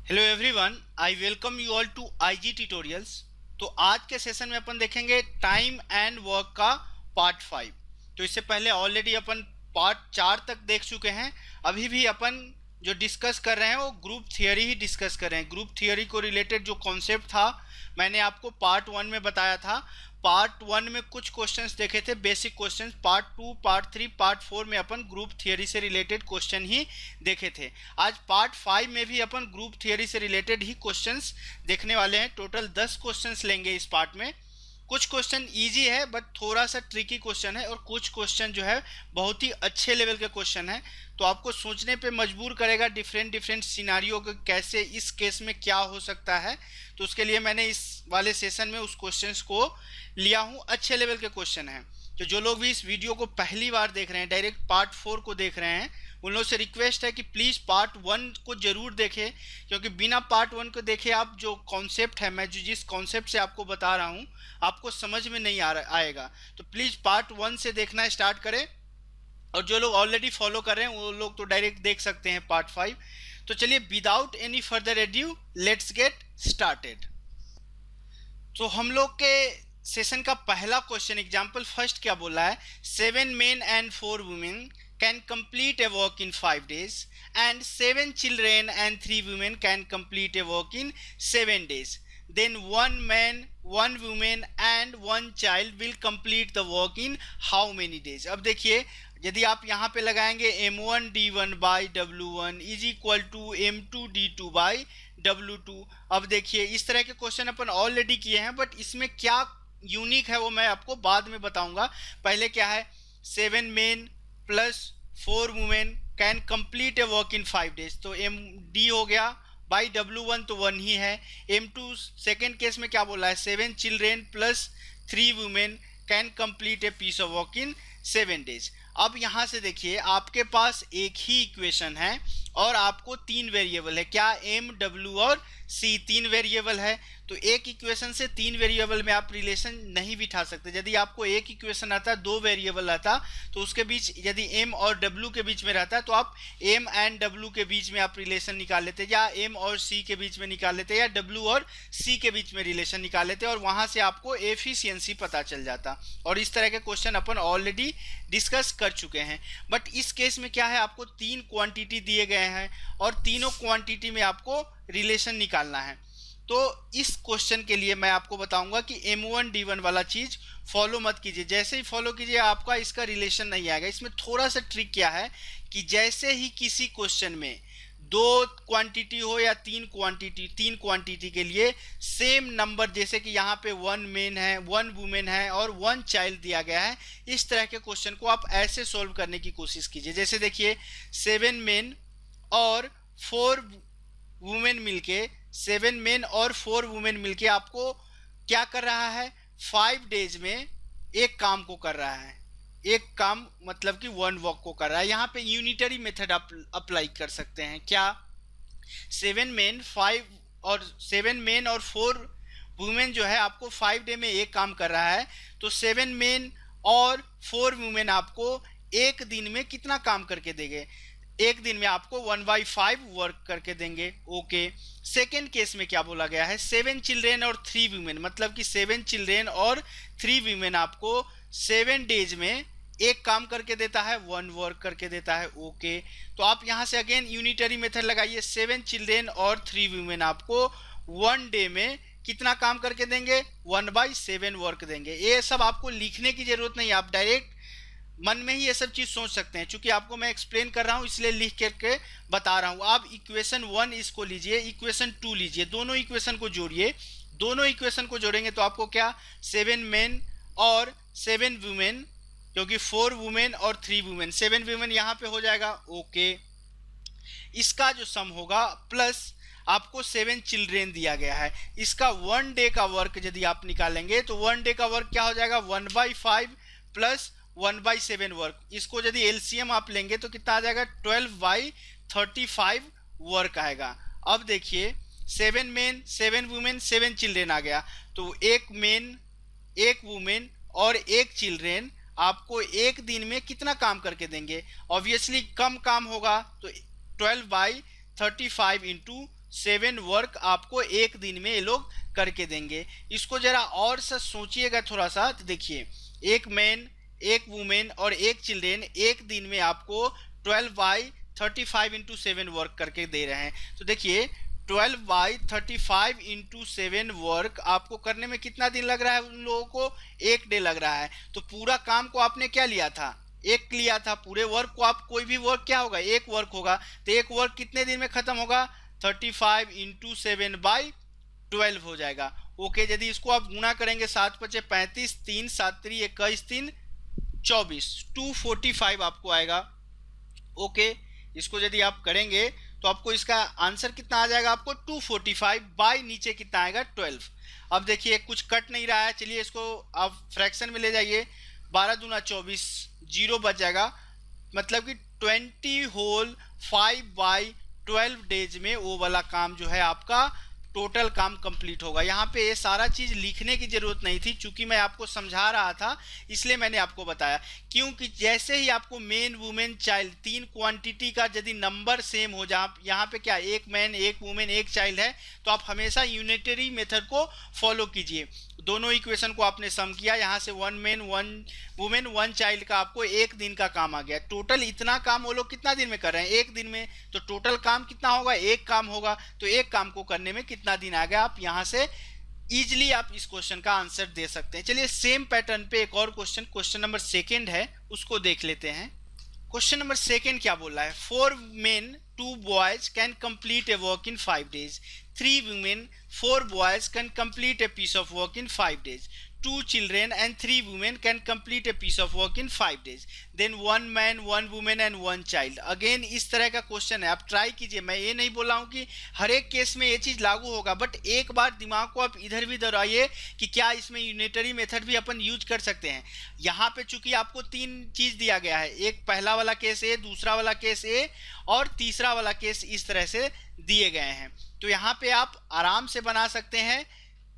Hello everyone, I welcome you all to IG tutorials. तो आज के सेशन में अपन देखेंगे टाइम एंड वर्क का पार्ट 5। तो इससे पहले ऑलरेडी अपन पार्ट 4 तक देख चुके हैं। अभी भी अपन जो डिस्कस कर रहे हैं वो ग्रुप थियरी ही डिस्कस कर रहे हैं। ग्रुप थियरी को रिलेटेड जो कॉन्सेप्ट था मैंने आपको पार्ट 1 में बताया था। पार्ट 1 में कुछ क्वेश्चंस देखे थे, basic questions. Part 2, part 3, part 4 में अपन ग्रुप थियरी से रिलेटेड क्वेश्चन ही देखे थे। आज पार्ट 5 में भी अपन ग्रुप थियरी से रिलेटेड ही क्वेश्चंस देखने वाले हैं। टोटल 10 क्वेश्चंस लेंगे इस पार्ट में। कुछ क्वेश्चन इजी है बट थोड़ा सा ट्रिकी क्वेश्चन है, और कुछ क्वेश्चन जो है बहुत ही अच्छे लेवल के क्वेश्चन है। तो आपको सोचने पे मजबूर करेगा डिफरेंट डिफरेंट सिनारियो के कैसे इस केस में क्या हो सकता है। तो उसके लिए मैंने इस वाले सेशन में उस क्वेश्चंस को लिया हूँ। अच्छे लेवल के क्वेश्चन हैं। तो जो लोग भी इस वीडियो को पहली बार देख रहे हैं, डायरेक्ट पार्ट 4 को देख रहे हैं, उन लोगों से रिक्वेस्ट है कि प्लीज़ पार्ट 1 को जरूर देखें, क्योंकि बिना पार्ट 1 को देखे आप जो कॉन्सेप्ट है, मैं जो जिस कॉन्सेप्ट से आपको बता रहा हूँ आपको समझ में नहीं आएगा। तो प्लीज़ पार्ट 1 से देखना स्टार्ट करें। और जो लोग ऑलरेडी फॉलो कर रहे हैं वो लोग तो डायरेक्ट देख सकते हैं पार्ट 5। तो चलिए without any further edu let's get started. तो हम लोग के सेशन का पहला क्वेश्चन एग्जाम्पल फर्स्ट क्या बोला है, 7 men and 4 women can complete a work in 5 days and 7 children and 3 women can complete a work in 7 days. Then 1 man, 1 woman and 1 child will complete the work in how many days? अब देखिए, यदि आप यहाँ पे लगाएंगे m1 d1 by w1 is equal to m2 d2 by w2। अब देखिए इस तरह के क्वेश्चन अपन ऑलरेडी किए हैं, बट इसमें क्या यूनिक है वो मैं आपको बाद में बताऊंगा। पहले क्या है, 7 men plus 4 women can complete A work in 5 days। तो एम डी हो गया बाई w1 तो 1 ही है। m2 सेकेंड केस में क्या बोला है, 7 children plus 3 women can complete a piece of work in 7 days। अब यहाँ से देखिए आपके पास एक ही इक्वेशन है और आपको 3 वेरिएबल है। क्या, m, w और c 3 वेरिएबल है। तो एक इक्वेशन से 3 वेरिएबल में आप रिलेशन नहीं बिठा सकते। यदि आपको एक इक्वेशन आता, 2 वेरिएबल आता, तो उसके बीच यदि m और w के बीच में रहता तो आप m एंड w के बीच में आप रिलेशन निकाल लेते, या m और c के बीच में निकाल लेते, या w और c के बीच में रिलेशन निकाल लेते, और वहां से आपको एफिशिएंसी पता चल जाता। और इस तरह के क्वेश्चन अपन ऑलरेडी डिस्कस कर चुके हैं। बट इस केस में क्या है, आपको 3 क्वांटिटी दिए गए हैं और तीनों क्वांटिटी में आपको रिलेशन निकालना है। तो इस क्वेश्चन के लिए मैं आपको बताऊंगा कि m1 d1 वाला चीज फॉलो मत कीजिए। जैसे ही फॉलो कीजिए आपका इसका रिलेशन नहीं आएगा। इसमें थोड़ा सा ट्रिक क्या है कि जैसे ही किसी क्वेश्चन में 2 क्वांटिटी हो या 3 क्वांटिटी के लिए सेम नंबर, जैसे कि यहाँ पे 1 मेन है, 1 वुमेन है और 1 चाइल्ड दिया गया है, इस तरह के क्वेश्चन को आप ऐसे सोल्व करने की कोशिश कीजिए। जैसे देखिए 7 मेन और 4 वुमेन मिलके, 7 मेन और 4 वुमेन मिलके आपको क्या कर रहा है, 5 डेज में एक काम को कर रहा है। एक काम मतलब कि 1 वर्क को कर रहा है। यहाँ पे यूनिटरी मेथड आप अप्लाई कर सकते हैं। क्या, 7 मेन और 4 वुमेन जो है आपको 5 डे में एक काम कर रहा है। तो 7 मेन और 4 वुमेन आपको एक दिन में कितना काम करके देंगे, एक दिन में आपको 1/5 वर्क करके देंगे। ओके। सेकेंड केस में क्या बोला गया है, 7 चिल्ड्रेन और 3 वीमेन, मतलब कि 7 चिल्ड्रेन और 3 वीमेन आपको 7 डेज में एक काम करके देता है, 1 वर्क करके देता है। ओके। तो आप यहाँ से अगेन यूनिटरी मेथड लगाइए। 7 चिल्ड्रेन और 3 वीमेन आपको 1 डे में कितना काम करके देंगे, 1/7 वर्क देंगे। ये सब आपको लिखने की जरूरत नहीं, आप डायरेक्ट मन में ही ये सब चीज सोच सकते हैं। चूंकि आपको मैं एक्सप्लेन कर रहा हूं इसलिए लिख करके बता रहा हूं। आप इक्वेशन 1 इसको लीजिए, इक्वेशन 2 लीजिए, दोनों इक्वेशन को जोड़िए। दोनों इक्वेशन को जोड़ेंगे तो आपको क्या, 7 मेन और 7 वुमेन, क्योंकि 4 वुमेन और 3 वुमेन, 7 वुमेन यहाँ पे हो जाएगा। ओके। इसका जो सम होगा प्लस आपको 7 चिल्ड्रेन दिया गया है, इसका 1 डे का वर्क यदि आप निकालेंगे तो 1 डे का वर्क क्या हो जाएगा, 1/5 प्लस 1/7 वर्क। इसको यदि एलसीएम आप लेंगे तो कितना आ जाएगा, 12/35 वर्क आएगा। अब देखिए 7 मेन, 7 वुमेन, 7 चिल्ड्रेन आ गया। तो एक मेन, एक वुमेन और एक चिल्ड्रेन आपको एक दिन में कितना काम करके देंगे। ऑब्वियसली कम काम होगा तो 12/35 इंटू 7 वर्क आपको एक दिन में ये लोग करके देंगे। इसको जरा और सा सोचिएगा थोड़ा सा, तो देखिए एक मैन, एक वुमेन और एक चिल्ड्रेन एक दिन में आपको 12/35 इंटू 7 वर्क करके दे रहे हैं। तो देखिए 12/35 इंटू 7 वर्क आपको करने में कितना दिन लग रहा है? उन लोगों को एक डे लग रहा है। तो पूरा काम को आपने क्या लिया था? एक लिया था। पूरे वर्क को आप, कोई भी वर्क क्या होगा? एक वर्क होगा। तो एक वर्क कितने दिन में खत्म होगा? 35 इंटू 7/12 हो जाएगा। ओके, यदि इसको आप गुणा करेंगे 7×5 = 35, 3 7 3 21 3 24, 245 आपको आएगा। ओके, इसको यदि आप करेंगे तो आपको इसका आंसर कितना आ जाएगा? आपको 245 बाय नीचे कितना आएगा? 12। अब देखिए कुछ कट नहीं रहा है, चलिए इसको आप फ्रैक्शन में ले जाइए। 12 दूना 24, 0 बच जाएगा। मतलब कि 20 होल 5/12 डेज में वो वाला काम जो है आपका टोटल काम कंप्लीट होगा। यहाँ पे ये सारा चीज लिखने की जरूरत नहीं थी, चूंकि मैं आपको समझा रहा था इसलिए मैंने आपको बताया। क्योंकि जैसे ही आपको मेन वुमेन चाइल्ड तीन क्वांटिटी का यदि नंबर सेम हो जाए, यहाँ पे क्या एक मैन एक वुमेन एक चाइल्ड है, तो आप हमेशा यूनिटरी मेथड को फॉलो कीजिए। दोनों इक्वेशन को आपने सम किया, यहाँ से 1 मैन 1 वुमेन 1 चाइल्ड का आपको एक दिन का काम आ गया। टोटल इतना काम वो लोग कितना दिन में कर रहे हैं? एक दिन में। तो टोटल काम कितना होगा? एक काम होगा। तो एक काम को करने में कितना दिन आ गया? आप यहाँ से इजिली आप इस क्वेश्चन का आंसर दे सकते हैं। चलिए सेम पैटर्न पे एक और क्वेश्चन नंबर 2 है, उसको देख लेते हैं। क्वेश्चन नंबर 2 क्या बोल रहा है? 4 men 2 boys can complete a work in 5 days. 3 women 4 boys can complete a piece of work in 5 days. 2 children and 3 women can complete a piece of work in 5 days. Then 1 man 1 woman and 1 child. Again इस तरह का question है, आप try कीजिए। मैं ये नहीं बोल रहा हूँ कि हर एक केस में ये चीज़ लागू होगा, बट एक बार दिमाग को आप इधर भी दौड़ाइए कि क्या इसमें यूनिटरी मेथड भी अपन यूज कर सकते हैं। यहाँ पे चूंकि आपको 3 चीज़ दिया गया है, एक पहला वाला केस ए, दूसरा वाला केस ए और तीसरा वाला केस इस तरह से दिए गए हैं। तो यहाँ पे आप आराम से बना सकते हैं,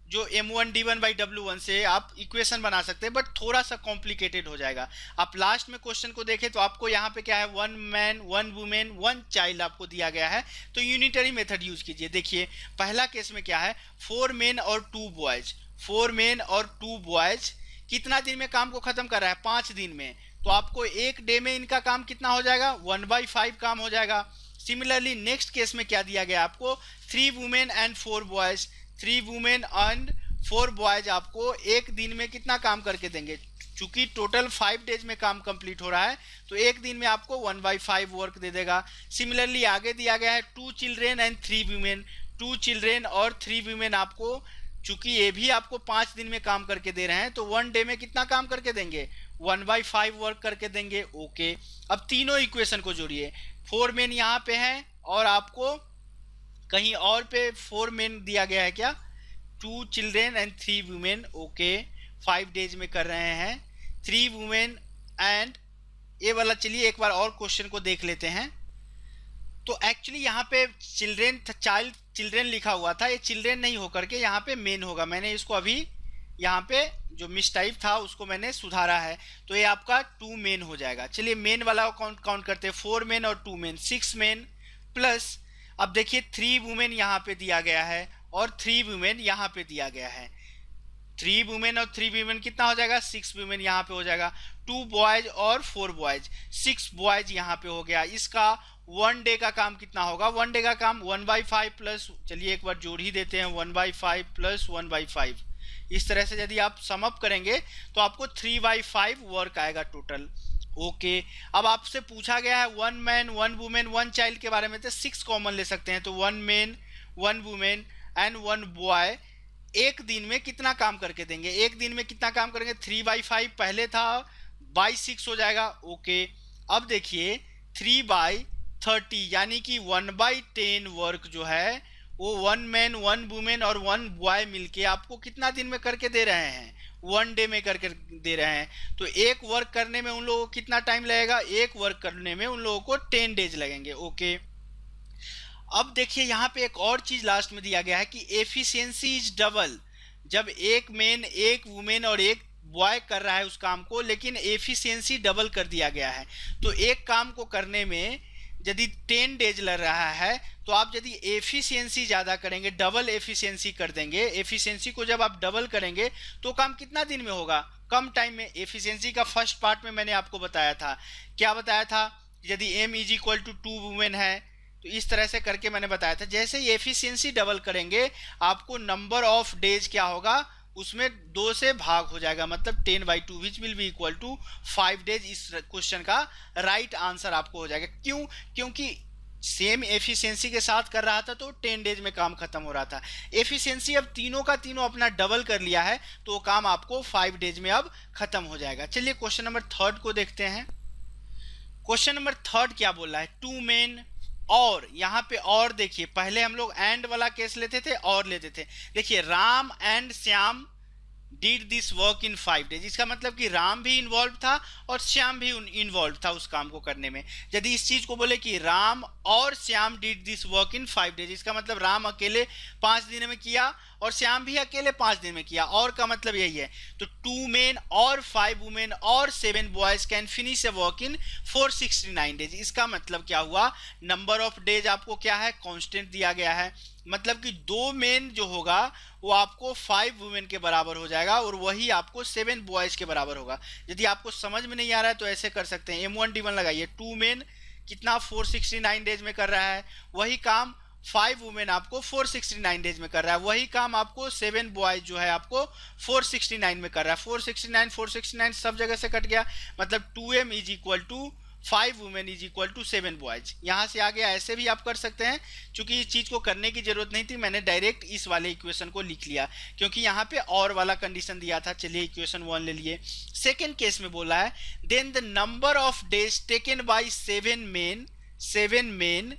जो m1d1/w1 से आप इक्वेशन बना सकते हैं, बट थोड़ा सा कॉम्प्लिकेटेड हो जाएगा। आप लास्ट में क्वेश्चन को देखें तो आपको यहाँ पे क्या है? 1 मैन 1 वुमेन 1 चाइल्ड आपको दिया गया है। तो यूनिटरी मेथड यूज कीजिए। देखिए पहला केस में क्या है? 4 मेन और 2 बॉयज। 4 मेन और 2 बॉयज कितना दिन में काम को खत्म कर रहा है? 5 दिन में। तो आपको एक डे में इनका काम कितना हो जाएगा? 1/5 काम हो जाएगा। सिमिलरली नेक्स्ट केस में क्या दिया गया आपको? 3 women and 4 boys. 3 women and 4 boys आपको एक दिन में कितना काम करके देंगे? चूंकि टोटल 5 डेज में काम कंप्लीट हो रहा है, तो एक दिन में आपको 1/5 वर्क दे देगा। सिमिलरली आगे दिया गया है 2 चिल्ड्रेन एंड 3 वुमेन। 2 चिल्ड्रेन और 3 वुमेन आपको, चूंकि ये भी आपको 5 दिन में काम करके दे रहे हैं, तो 1 डे में कितना काम करके देंगे? 1/5 वर्क करके देंगे। ओके, अब तीनों इक्वेशन को जोड़िए। 4 मेन यहाँ पे है और आपको कहीं और पे 4 मेन दिया गया है क्या? 2 children and 3 women. Okay, 5 days में कर रहे हैं। 3 वुमेन एंड ये वाला, चलिए एक बार और क्वेश्चन को देख लेते हैं। तो एक्चुअली यहाँ पे चिल्ड्रेन लिखा हुआ था, ये चिल्ड्रेन नहीं होकर के यहाँ पे मेन होगा। मैंने इसको अभी यहाँ पे जो मिसटाइप था उसको मैंने सुधारा है, तो ये आपका 2 मेन हो जाएगा। चलिए मेन वाला काउंट करते हैं। 4 मेन और 2 मेन 6 मेन प्लस, अब देखिए 3 वुमेन यहाँ पे दिया गया है और 3 वुमेन यहाँ पे दिया गया है। 3 वुमेन और 3 वुमेन कितना हो जाएगा? 6 वुमेन यहाँ पे हो जाएगा। 2 बॉयज और 4 बॉयज, 6 बॉयज यहाँ पे हो गया। इसका 1 डे का काम कितना होगा? 1 डे का काम 1/5 प्लस, चलिए एक बार जोड़ ही देते हैं, 1/5 प्लस 1/5। इस तरह से यदि आप सम अप करेंगे तो आपको 3/5 वर्क आएगा टोटल। ओके, अब आपसे पूछा गया है 1 मैन 1 वुमेन 1 चाइल्ड के बारे में, तो 6 कॉमन ले सकते हैं। तो 1 मैन 1 वुमेन एंड 1 बॉय एक दिन में कितना काम करके देंगे? एक दिन में कितना काम करेंगे? 3/5 पहले था, बाई 6 हो जाएगा। ओके, अब देखिए 3/30 यानी कि 1/10 वर्क जो है वो 1 मैन 1 वुमेन और 1 बॉय मिलके आपको कितना दिन में करके दे रहे हैं? 1 डे में करके दे रहे हैं। तो एक वर्क करने में उन लोगों को कितना टाइम लगेगा? एक वर्क करने में उन लोगों को 10 डेज लगेंगे। ओके, अब देखिए यहाँ पे एक और चीज लास्ट में दिया गया है कि एफिशिएंसी इज डबल। जब एक मैन एक वुमेन और एक बॉय कर रहा है उस काम को, लेकिन एफिशिएंसी डबल कर दिया गया है। तो एक काम को करने में यदि 10 डेज लग रहा है तो आप यदि एफिशिएंसी ज़्यादा करेंगे, डबल एफिशिएंसी कर देंगे, एफिशिएंसी को जब आप डबल करेंगे तो काम कितना दिन में होगा, कम टाइम में। एफिशिएंसी का फर्स्ट पार्ट में मैंने आपको बताया था, क्या बताया था, यदि m is equal to 2 women है तो इस तरह से करके मैंने बताया था। जैसे ही एफिशिएंसी डबल करेंगे आपको नंबर ऑफ डेज क्या होगा, उसमें 2 से भाग हो जाएगा, मतलब 10/2 which will be equal to 5 days. इस क्वेश्चन का राइट आंसर आपको हो जाएगा। क्यों? क्योंकि सेम एफिशिएंसी के साथ कर रहा था तो 10 डेज में काम खत्म हो रहा था। एफिशिएंसी अब तीनों का तीनों अपना डबल कर लिया है तो वो काम आपको 5 डेज में अब खत्म हो जाएगा। चलिए क्वेश्चन नंबर 3 को देखते हैं। क्वेश्चन नंबर 3 क्या बोल रहा है, 2 मेन और, यहाँ पे और देखिए, पहले हम लोग एंड वाला केस लेते थे और लेते थे। देखिए Ram and Shyam did this work in 5 days, इसका मतलब कि राम भी इन्वॉल्व था और श्याम भी इन्वॉल्व था उस काम को करने में। यदि इस चीज को बोले कि राम और Shyam did this work in 5 days, इसका मतलब राम अकेले 5 दिन में किया और श्याम भी अकेले 5 दिन में किया, और का मतलब यही है। तो 2 मेन और 5 वुमेन और 7 boys can finish A work in 469 days. इसका मतलब क्या हुआ, नंबर ऑफ डेज आपको क्या है, कांस्टेंट दिया गया है, मतलब कि 2 मेन जो होगा वो आपको 5 वुमेन के बराबर हो जाएगा और वही आपको 7 बॉयज के बराबर होगा। यदि आपको समझ में नहीं आ रहा है तो ऐसे कर सकते हैं, M1D1 लगाइए, 2 मेन कितना 469 डेज में कर रहा है, वही काम 5 वुमेन आपको 469 डेज में कर रहा है, वही काम आपको 7 बॉयज जो है आपको 469 में कर रहा है। 469 सब जगह से कट गया, मतलब 2m is equal to 5 women is equal to 7 boys. यहाँ से आगे ऐसे भी आप कर सकते हैं, क्योंकि इस चीज को करने की जरूरत नहीं थी, मैंने डायरेक्ट इस वाले इक्वेशन को लिख लिया क्योंकि यहाँ पे और वाला कंडीशन दिया था। चलिए इक्वेशन 1 ले लिए। सेकेंड केस में बोला है then the number of days taken by 7 men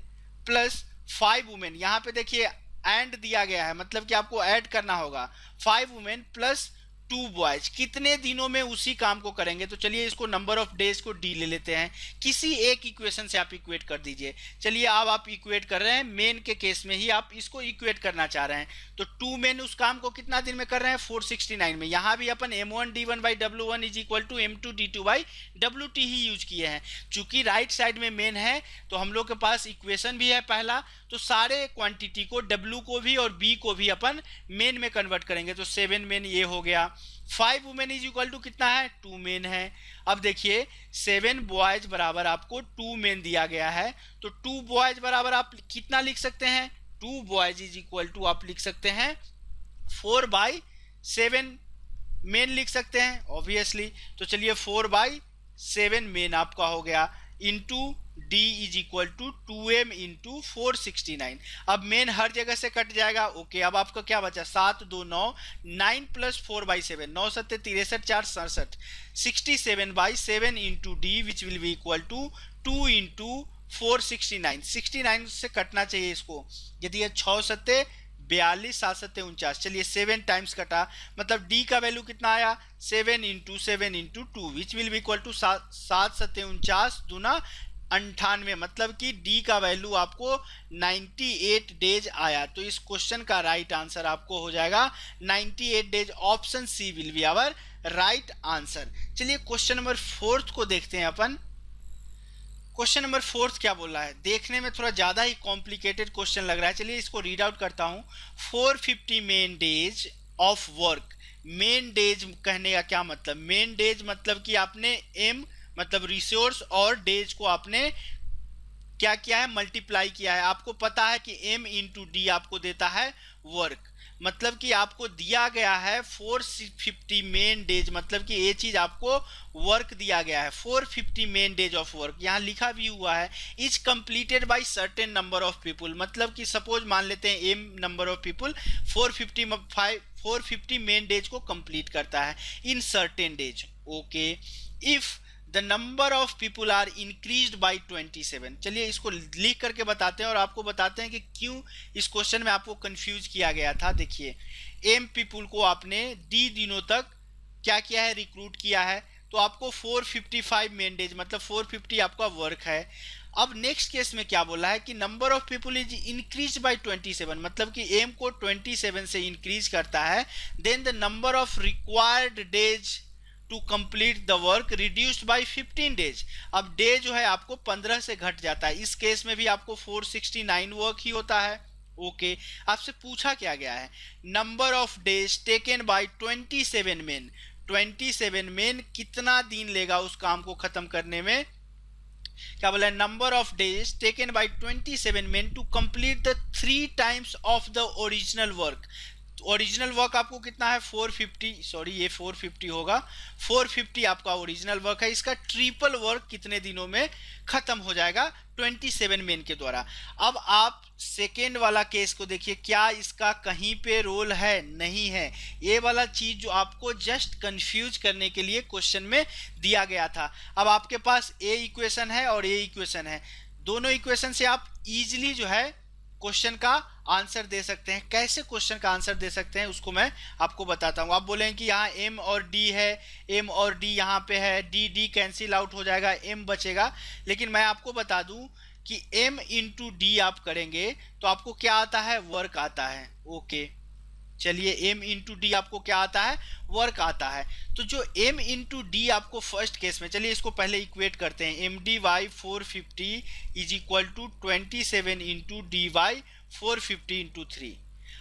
plus 5 women, यहाँ पे देखिए एंड दिया गया है, मतलब कि आपको ऐड करना होगा 5 वुमेन प्लस 2 बॉयज, कितने दिनों में उसी काम को करेंगे। तो चलिए इसको नंबर ऑफ डेज को डी ले लेते हैं, किसी एक इक्वेशन से आप इक्वेट कर दीजिए। चलिए अब आप इक्वेट कर रहे हैं, मेन के केस में ही आप इसको इक्वेट करना चाह रहे हैं, तो 2 मेन उस काम को कितना दिन में कर रहे हैं, 469 में। यहाँ भी अपन M1D1/W1 is equal to M2D2/WT ही यूज किए हैं। चूंकि राइट साइड में मेन है तो हम लोग के पास इक्वेशन भी है पहला, तो सारे क्वांटिटी को W को भी और B को भी अपन मेन में कन्वर्ट करेंगे। तो 7 मेन ये हो गया, 5 वुमेन इज इक्वल टू कितना है, 2 मेन है। अब देखिए 7 बॉयज बराबर आपको 2 मेन दिया गया है, तो 2 बॉयज बराबर आप कितना लिख सकते हैं, 2 बॉयज इज इक्वल टू आप लिख सकते हैं 4/7 मेन लिख सकते हैं ऑब्वियसली। तो चलिए 4/7 मेन आपका हो गया, into D is equal to 2m into 469। अब मेन हर जगह से कट जाएगा, ओके। अब आपका क्या बचा, 7 2 9, 9 plus 4/7, 9 7 63 4 67, 67/7 into D which will be equal to 2 into 469। 69 से कटना चाहिए इसको, यदि ये 6 7 42 7 7 49, चलिए 7 टाइम्स कटा, मतलब D का वैल्यू कितना आया, 7 into 7 into 2 which will be equal to 7 7 49 दूना 98, मतलब कि D का वैल्यू आपको 98 डेज आया। तो इस क्वेश्चन का राइट आंसर आपको हो जाएगा 98 days, option C will be our right answer. चलिए क्वेश्चन नंबर 4 को देखते हैं अपन। क्वेश्चन नंबर 4 क्या बोल रहा है, देखने में थोड़ा ज्यादा ही कॉम्प्लिकेटेड क्वेश्चन लग रहा है, चलिए इसको रीड आउट करता हूं। 450 men days of work, main days कहने का क्या मतलब, मेन डेज मतलब कि आपने m मतलब रिसोर्स और डेज को आपने क्या किया है, मल्टीप्लाई किया है। आपको पता है कि m इंटू डी आपको देता है वर्क, मतलब कि आपको दिया गया है 450 मेन डेज, मतलब कि ये चीज आपको वर्क दिया गया है 450 मेन डेज ऑफ वर्क। यहाँ लिखा भी हुआ है is completed by certain number of people, मतलब कि सपोज मान लेते हैं m number of people 450 men days को कंप्लीट करता है in certain days, okay. If the number of people are increased by 27, चलिए इसको लिख करके बताते हैं और आपको बताते हैं कि क्यों इस क्वेश्चन में आपको कंफ्यूज किया गया था। देखिए m पीपुल को आपने d दिनों तक क्या किया है, रिक्रूट किया है, तो आपको 455 मेन डेज मतलब 450 आपका वर्क है। अब नेक्स्ट केस में क्या बोला है कि number of people is increase by 27, मतलब कि m को 27 से इंक्रीज करता है, then the number of required days to complete the work reduced by 15 days. अब डे जो है आपको 15 से घट जाता है, इस केस में भी आपको 469 वर्क ही होता है। ओके आपसे पूछा क्या गया है, number of days taken by 27 main. 27 main कितना दिन लेगा उस काम को खत्म करने में, क्या बोला है, number of days taken by 27 men to complete the 3 times of the original work. Original work आपको कितना है 450, सॉरी ये 450 होगा, 450 आपका ओरिजिनल वर्क है, इसका ट्रिपल वर्क कितने दिनों में खत्म हो जाएगा 27 मेन के द्वारा। अब आप सेकेंड वाला केस को देखिए, क्या इसका कहीं पे रोल है, नहीं है। ये वाला चीज जो आपको जस्ट कंफ्यूज करने के लिए क्वेश्चन में दिया गया था। अब आपके पास ए इक्वेशन है और ए इक्वेशन है, दोनों इक्वेशन से आप इजिली जो है क्वेश्चन का आंसर दे सकते हैं। कैसे क्वेश्चन का आंसर दे सकते हैं उसको मैं आपको बताता हूं। आप बोलेंगे कि यहाँ m और d है, m और d यहाँ पे है, d कैंसिल आउट हो जाएगा, m बचेगा। लेकिन मैं आपको बता दूं कि m इंटू डी आप करेंगे तो आपको क्या आता है, वर्क आता है। ओके चलिए m इंटू डी आपको क्या आता है, वर्क आता है। तो जो m इंटू डी आपको फर्स्ट केस में, चलिए इसको पहले इक्वेट करते हैं, M D Y 450 is equal to 27 into D Y 450 into 3।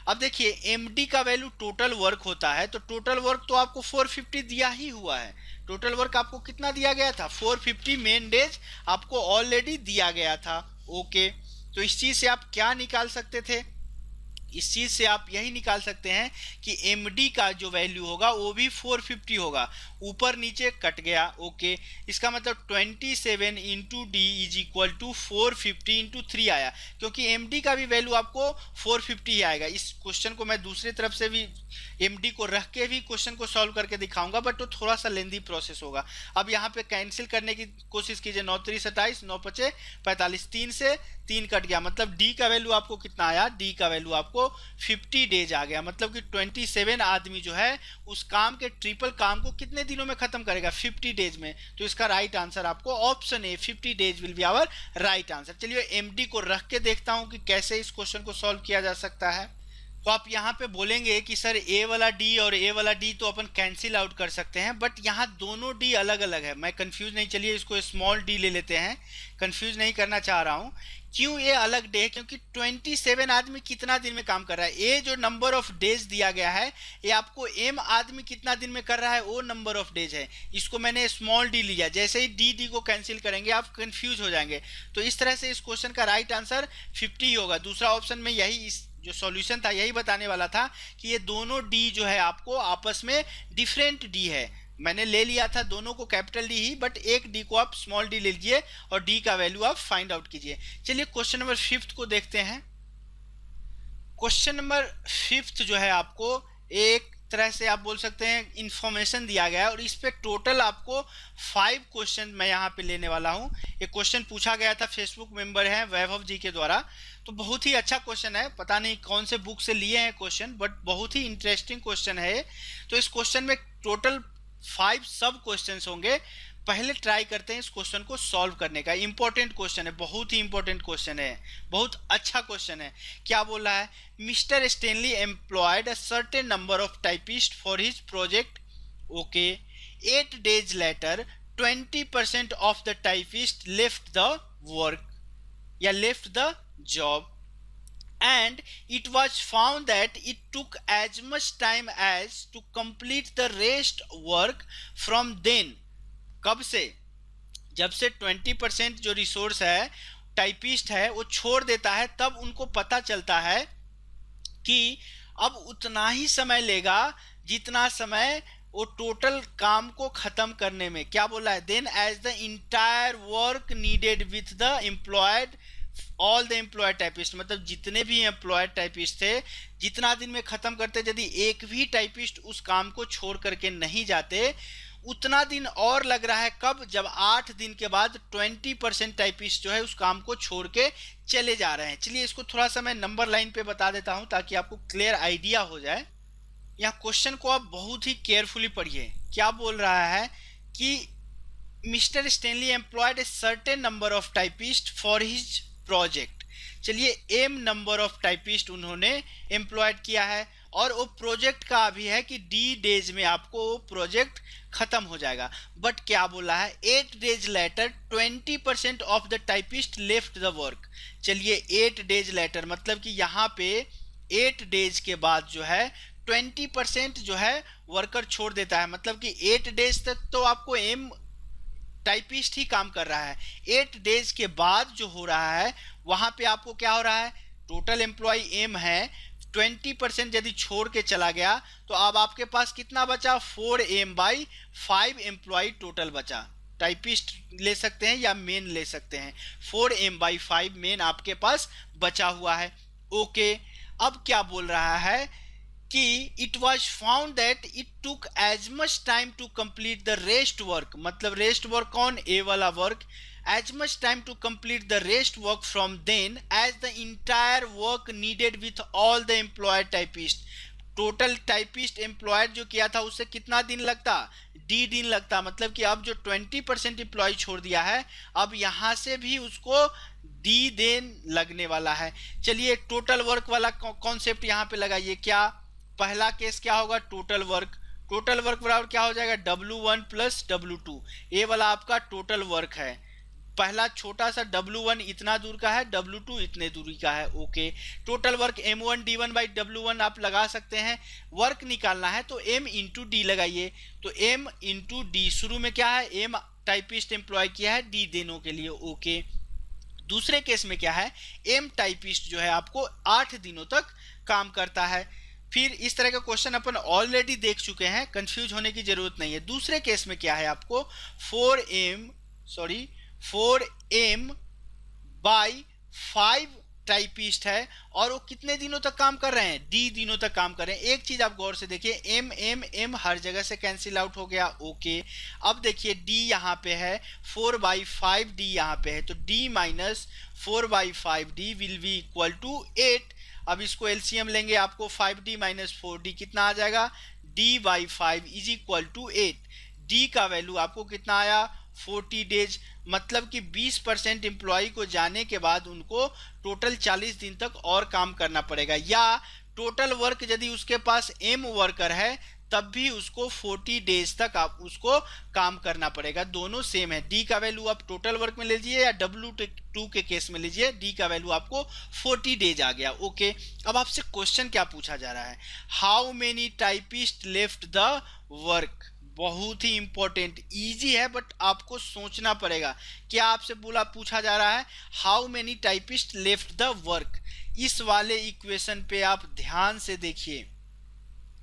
अब देखिए एम डी का वैल्यू टोटल वर्क होता है, तो टोटल वर्क तो आपको 450 दिया ही हुआ है। टोटल वर्क आपको कितना दिया गया था, 450 मेन डेज आपको ऑलरेडी दिया गया था। ओके तो इस चीज से आप क्या निकाल सकते थे, इस चीज से आप यही निकाल सकते हैं कि एमडी का जो वैल्यू होगा वो भी 450 होगा, ऊपर नीचे कट गया। ओके इसका मतलब 27 into D is equal to 450 into 3 आया, क्योंकि एमडी का भी वैल्यू आपको 450 ही आएगा। इस क्वेश्चन को मैं दूसरी तरफ से भी एमडी को रख के भी क्वेश्चन को सॉल्व करके दिखाऊंगा, बट वो थोड़ा सा लेंदी प्रोसेस होगा। अब यहाँ पे कैंसिल करने की कोशिश कीजिए, 9 3 27, 9 5 45, 3 से 3 कट गया, मतलब डी का वैल्यू आपको कितना आया, डी का वैल्यू आपको 50 डेज आ गया। मतलब कि 27 आदमी जो है उस काम के ट्रिपल काम को कितने दिनों में खत्म करेगा, 50 डेज में। तो इसका राइट आंसर आपको option A 50 days will be our right answer. चलिए एमडी को रख के देखता हूं कि कैसे इस क्वेश्चन को सॉल्व किया जा सकता है। तो आप यहाँ पे बोलेंगे कि सर ए वाला डी और ए वाला डी तो अपन कैंसिल आउट कर सकते हैं, बट यहाँ दोनों डी अलग अलग है। मैं कंफ्यूज नहीं, चलिए इसको स्मॉल डी ले लेते हैं, कंफ्यूज नहीं करना चाह रहा हूँ। क्यों ये अलग डे है, क्योंकि 27 आदमी कितना दिन में काम कर रहा है, ये जो नंबर ऑफ डेज दिया गया है ये आपको एम आदमी कितना दिन में कर रहा है वो नंबर ऑफ डेज है। इसको मैंने स्मॉल डी लिया, जैसे ही डी को कैंसिल करेंगे आप कंफ्यूज हो जाएंगे। तो इस तरह से इस क्वेश्चन का राइट आंसर 50 होगा। दूसरा ऑप्शन में यही, इस जो सॉल्यूशन था यही बताने वाला था कि ये दोनों डी जो है आपको आपस में डिफरेंट डी है। मैंने ले लिया था दोनों को कैपिटल डी ही, बट एक डी को आप स्मॉल डी ले लीजिए और डी का वैल्यू आप फाइंड आउट कीजिए। चलिए क्वेश्चन नंबर 5 को देखते हैं। क्वेश्चन नंबर 5 जो है आपको एक तरह से आप बोल सकते हैं इंफॉर्मेशन दिया गया है, और इस पे टोटल आपको 5 क्वेश्चन मैं यहाँ पे लेने वाला हूँ। एक क्वेश्चन पूछा गया था, फेसबुक मेंबर है वैभव जी के द्वारा, तो बहुत ही अच्छा क्वेश्चन है। पता नहीं कौन से बुक से लिए हैं क्वेश्चन, बट बहुत ही इंटरेस्टिंग क्वेश्चन है। तो इस क्वेश्चन में टोटल 5 सब क्वेश्चंस होंगे। पहले ट्राई करते हैं इस क्वेश्चन को सॉल्व करने का। इंपॉर्टेंट क्वेश्चन है, बहुत ही इंपॉर्टेंट क्वेश्चन है, बहुत अच्छा क्वेश्चन है। क्या बोल रहा है, Mister Stanley employed a certain number of typist for his project. Okay 8 days later 20% of the typist left the work या left the job, and it was found that it took as much time as to complete the rest work from then। कब से, जब से 20% जो resource है typist है वो छोड़ देता है, तब उनको पता चलता है कि अब उतना ही समय लेगा जितना समय वो टोटल काम को खत्म करने में। क्या बोला है, then as the entire work needed with the employed all the employed typist, मतलब जितने भी एम्प्लॉयड टाइपिस्ट थे जितना दिन में खत्म करते, यदि एक भी टाइपिस्ट उस काम को छोड़ करके नहीं जाते उतना दिन और लग रहा है। कब, जब 8 दिन के बाद 20% टाइपिस्ट जो है उस काम को छोड़ के चले जा रहे हैं। चलिए इसको थोड़ा सा मैं नंबर लाइन पे बता देता हूं ताकि आपको क्लियर आइडिया हो जाए। यहाँ क्वेश्चन को आप बहुत ही केयरफुली पढ़िए। क्या बोल रहा है कि mister Stanley employed a certain number of typist for his project. चलिए एम नंबर ऑफ टाइपिस्ट उन्होंने एम्प्लॉयड किया है और वो प्रोजेक्ट का अभी है कि डी डेज में आपको वो प्रोजेक्ट खत्म हो जाएगा। बट क्या बोला है, 8 days later 20% of the typist left the work. चलिए 8 डेज लेटर मतलब कि यहाँ पे 8 डेज के बाद जो है 20% जो है वर्कर छोड़ देता है, मतलब कि 8 डेज तक तो आपको एम टाइपिस्ट ही काम कर रहा है। 8 डेज के बाद जो हो रहा है वहां पे आपको क्या हो रहा है, टोटल एम्प्लॉय एम है, 20% यदि छोड़ के चला गया तो अब आपके पास कितना बचा, 4m बाई 5 एम्प्लॉय टोटल बचा। टाइपिस्ट ले सकते हैं या मेन ले सकते हैं, 4m बाई 5 मेन आपके पास बचा हुआ है। ओके, अब क्या बोल रहा है कि it was found that it took as much time to complete the rest work, मतलब रेस्ट वर्क कौन, ए वाला work, as much time to complete the rest work from then as the entire work needed with all the employed typist। Total typist employed जो किया था उससे कितना दिन लगता, डी दिन लगता, मतलब कि अब जो 20% एम्प्लॉय छोड़ दिया है अब यहाँ से भी उसको डी दिन लगने वाला है। चलिए टोटल वर्क वाला कॉन्सेप्ट यहाँ पे लगाइए। क्या पहला केस क्या होगा, टोटल वर्क, टोटल वर्क बराबर क्या हो जाएगा, W1 प्लस W2। ये वाला आपका टोटल वर्क है, पहला छोटा सा W1 इतना दूर का है, W2 इतने दूरी का है। Okay, total work M1 D1 by W1 आप लगा सकते हैं। वर्क निकालना है तो M इंटू डी लगाइए, तो M इंटू डी, शुरू में क्या है, M टाइपिस्ट एम्प्लॉय किया है डी दिनों के लिए। ओके, दूसरे केस में क्या है, M टाइपिस्ट जो है आपको 8 दिनों तक काम करता है। फिर इस तरह का क्वेश्चन अपन ऑलरेडी देख चुके हैं, कंफ्यूज होने की जरूरत नहीं है। दूसरे केस में क्या है, आपको 4m बाई 5 टाइपिस्ट है और वो कितने दिनों तक काम कर रहे हैं, डी दिनों तक काम कर रहे हैं। एक चीज आप गौर से देखिए, एम एम एम हर जगह से कैंसिल आउट हो गया। ओके, अब देखिए डी यहाँ पे है, 4 बाई 5 डी यहाँ पे है, तो D minus 4 by 5 D will be equal to 8। अब इसको एलसीएम लेंगे, आपको 5d माइनस 4d कितना आ जाएगा, d by 5 is equal to 8। D का वैल्यू आपको कितना आया, 40 डेज, मतलब कि 20% एम्प्लॉय को जाने के बाद उनको टोटल 40 दिन तक और काम करना पड़ेगा। या टोटल वर्क यदि उसके पास एम वर्कर है तब भी उसको 40 डेज तक आप उसको काम करना पड़ेगा, दोनों सेम है। डी का वैल्यू आप टोटल वर्क में लीजिए या W2 के केस में लीजिए, डी का वैल्यू आपको 40 डेज आ गया। ओके, अब आपसे क्वेश्चन क्या पूछा जा रहा है, how many typist left the work. बहुत ही इंपॉर्टेंट, इजी है बट आपको सोचना पड़ेगा। क्या आपसे पूछा जा रहा है, how many typist left the work. इस वाले इक्वेशन पे आप ध्यान से देखिए,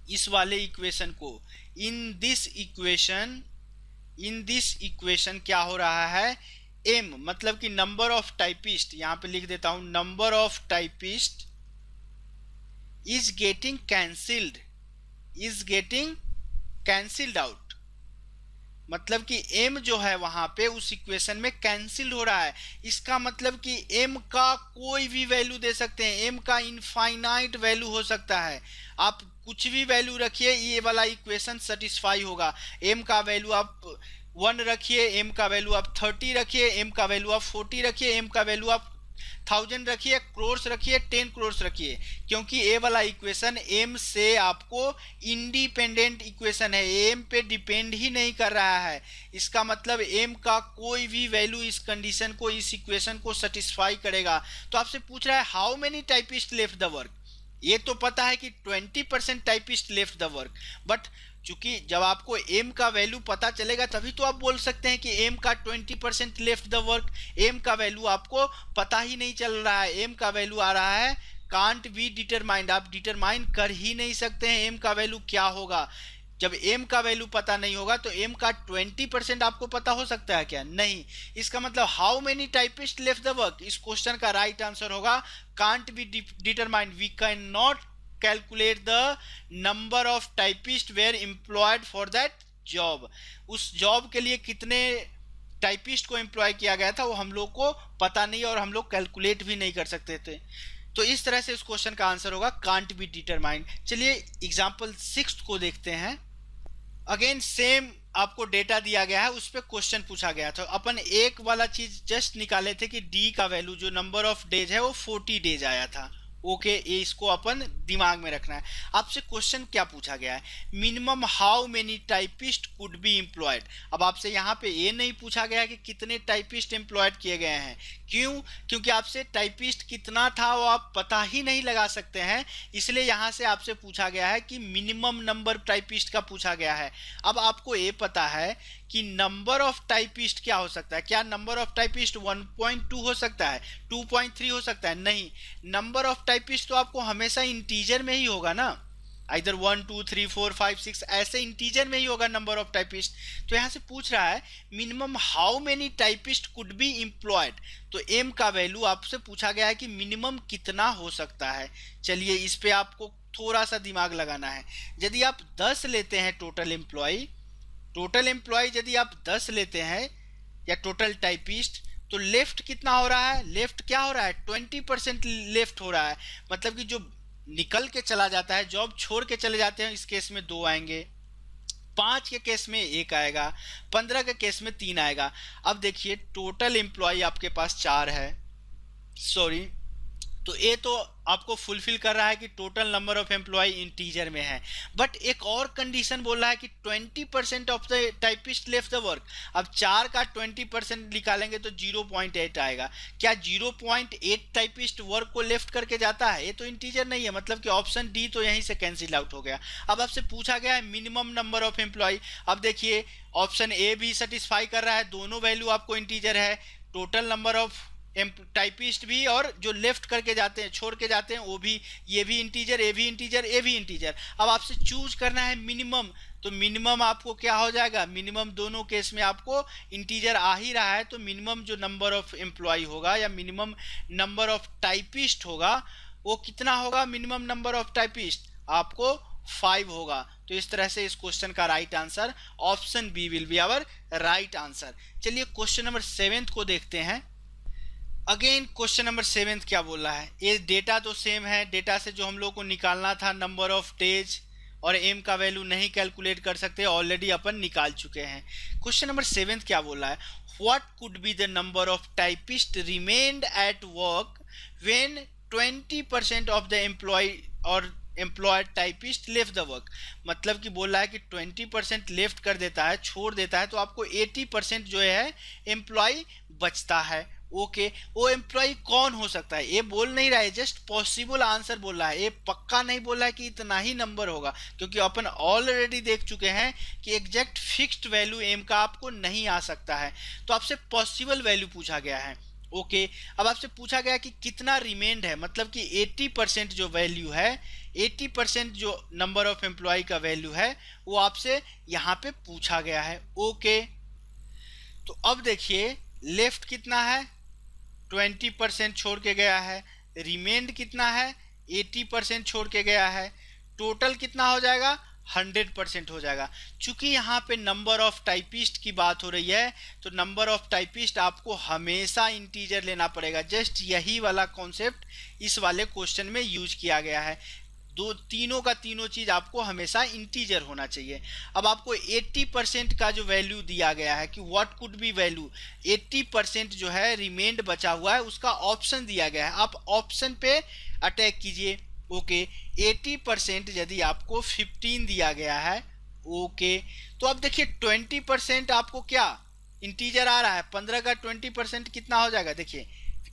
इस वाले इक्वेशन को, इन दिस इक्वेशन क्या हो रहा है, m मतलब कि नंबर ऑफ टाइपिस्ट, यहां पे लिख देता हूं, number of typist is getting cancelled out, मतलब कि m जो है वहां पे उस इक्वेशन में कैंसिल हो रहा है। इसका मतलब कि m का कोई भी वैल्यू दे सकते हैं, m का इनफाइनाइट वैल्यू हो सकता है, आप कुछ भी वैल्यू रखिए ये वाला इक्वेशन सेटिस्फाई होगा। m का वैल्यू आप 1 रखिए, m का वैल्यू आप 30 रखिए, m का वैल्यू आप 40 रखिए, m का वैल्यू आप 1000 रखिए, क्रोर्स रखिए, 10 क्रोर्स रखिए, क्योंकि ए वाला इक्वेशन m से आपको इंडिपेंडेंट इक्वेशन है, m पे डिपेंड ही नहीं कर रहा है। इसका मतलब m का कोई भी वैल्यू इस कंडीशन को, इस इक्वेशन को सेटिस्फाई करेगा। तो आपसे पूछ रहा है how many typist left the work, ये तो पता है कि 20% typist left the work, but चूंकि जब आपको m का वैल्यू पता चलेगा तभी तो आप बोल सकते हैं कि m का 20% लेफ्ट द वर्क। m का वैल्यू आपको पता ही नहीं चल रहा है, m का वैल्यू आ रहा है कांट बी डिटरमाइंड, आप डिटरमाइन कर ही नहीं सकते हैं m का वैल्यू क्या होगा। जब m का वैल्यू पता नहीं होगा तो m का 20% आपको पता हो सकता है क्या, नहीं। इसका मतलब how many typist left the work, इस क्वेश्चन का राइट आंसर होगा can't be determined, we can not calculate the number of typist were employed for that job. उस जॉब के लिए कितने टाइपिस्ट को एम्प्लॉय किया गया था वो हम लोग को पता नहीं और हम लोग कैलकुलेट भी नहीं कर सकते थे। तो इस तरह से इस क्वेश्चन का आंसर होगा कांट बी डिटरमाइंड। चलिए एग्जाम्पल 6 को देखते हैं। अगेन सेम आपको डेटा दिया गया है, उस पर क्वेश्चन पूछा गया था। अपन एक वाला चीज जस्ट निकाले थे कि डी का वैल्यू जो नंबर ऑफ डेज है वो 40 डेज आया था। ओके, ये इसको अपन दिमाग में रखना है। आपसे क्वेश्चन क्या पूछा गया है, minimum how many typist could be employed. अब आपसे यहाँ पे ये नहीं पूछा गया कि कितने टाइपिस्ट एम्प्लॉयड किए गए हैं। क्यों? क्योंकि आपसे टाइपिस्ट कितना था वो आप पता ही नहीं लगा सकते हैं, इसलिए यहाँ से आपसे पूछा गया है कि मिनिमम नंबर टाइपिस्ट का पूछा गया है। अब आपको ये पता है कि नंबर ऑफ टाइपिस्ट क्या हो सकता है। क्या नंबर ऑफ टाइपिस्ट 1.2 हो सकता है, 2.3 हो सकता है? नहीं, नंबर ऑफ टाइपिस्ट तो आपको हमेशा इंटीजर में ही होगा ना, इधर 1 2 3 4 5 6 ऐसे इंटीजर में ही होगा नंबर ऑफ टाइपिस्ट। तो यहाँ से पूछ रहा है minimum how many typist could be employed, तो एम का वैल्यू आपसे पूछा गया है कि मिनिमम कितना हो सकता है। चलिए इस पे आपको थोड़ा सा दिमाग लगाना है। यदि आप 10 लेते हैं टोटल एम्प्लॉय यदि आप 10 लेते हैं या टोटल टाइपिस्ट, तो लेफ्ट कितना हो रहा है, लेफ्ट क्या हो रहा है, 20% लेफ्ट हो रहा है। मतलब कि जो निकल के चला जाता है, जॉब छोड़ के चले जाते हैं, इस केस में 2 आएंगे, 5 के केस में 1 आएगा, 15 के केस में 3 आएगा। अब देखिए टोटल एम्प्लॉय आपके पास 4 है, सॉरी, तो ये तो आपको फुलफिल कर रहा है कि total number of employ integer में है। बट एक और कंडीशन बोल रहा है कि 20% of the typist left the work. अब 4 का 20% निकालेंगे तो 0.8 आएगा। क्या 0.8 टाइपिस्ट वर्क को लेफ्ट करके जाता है? ये तो इंटीजर नहीं है, मतलब कि ऑप्शन डी तो यहीं से कैंसिल आउट हो गया। अब आपसे पूछा गया है मिनिमम नंबर ऑफ एम्प्लॉय। अब देखिए ऑप्शन ए भी सेटिस्फाई कर रहा है, दोनों वैल्यू आपको इंटीजर है, टोटल नंबर ऑफ टाइपिस्ट भी और जो लेफ्ट करके जाते हैं, छोड़ के जाते हैं, वो भी, ये भी इंटीजर, ये भी इंटीजर, ये भी इंटीजर। अब आपसे चूज करना है मिनिमम, तो मिनिमम आपको क्या हो जाएगा, मिनिमम दोनों केस में आपको इंटीजर आ ही रहा है, तो मिनिमम जो नंबर ऑफ एम्प्लॉय होगा या मिनिमम नंबर ऑफ टाइपिस्ट होगा वो कितना होगा, मिनिमम नंबर ऑफ टाइपिस्ट आपको 5 होगा। तो इस तरह से इस क्वेश्चन का right answer option B will be our right answer. चलिए क्वेश्चन नंबर 7 को देखते हैं। अगेन क्वेश्चन नंबर 7 क्या बोल रहा है, ये डेटा तो सेम है, डेटा से जो हम लोग को निकालना था नंबर ऑफ डेज और एम का वैल्यू नहीं कैलकुलेट कर सकते, ऑलरेडी अपन निकाल चुके हैं। क्वेश्चन नंबर 7 क्या बोल रहा है, what could be the number of typist remained at work when 20% of the employ और employed typist left the work. मतलब कि बोल रहा है कि 20% लेफ्ट कर देता है, छोड़ देता है, तो आपको 80% जो है एम्प्लॉय बचता है। ओके, वो एम्प्लॉय कौन हो सकता है, ये बोल नहीं रहा है, जस्ट पॉसिबल आंसर बोल रहा है, ये पक्का नहीं बोल रहा है कि इतना ही नंबर होगा, क्योंकि अपन ऑलरेडी देख चुके हैं कि एग्जैक्ट फिक्स्ड वैल्यू एम का आपको नहीं आ सकता है। तो आपसे पॉसिबल वैल्यू पूछा गया है। ओके, अब आपसे पूछा गया कि कितना रिमेंड है, मतलब कि 80% जो वैल्यू है, 80% जो नंबर ऑफ एम्प्लॉय का वैल्यू है वो आपसे यहाँ पे पूछा गया है। ओके, तो अब देखिए लेफ्ट कितना है, 20% छोड़ के गया है, रिमेंड कितना है, 80% छोड़ के गया है, टोटल कितना हो जाएगा, 100% हो जाएगा। चूंकि यहाँ पे नंबर ऑफ टाइपिस्ट की बात हो रही है, तो नंबर ऑफ टाइपिस्ट आपको हमेशा इंटीजर लेना पड़ेगा। जस्ट यही वाला कॉन्सेप्ट इस वाले क्वेश्चन में यूज किया गया है, तीनों का तीनों चीज आपको हमेशा इंटीजर होना चाहिए। अब आपको 80% का जो वैल्यू दिया गया है कि व्हाट कुड बी वैल्यू, 80% जो है रिमेंड बचा हुआ है, उसका ऑप्शन दिया गया है, आप ऑप्शन पे अटैक कीजिए। ओके, 80% यदि आपको 15 दिया गया है, ओके, तो अब देखिए 20% आपको क्या इंटीजर आ रहा है, 15 का 20% कितना हो जाएगा, देखिए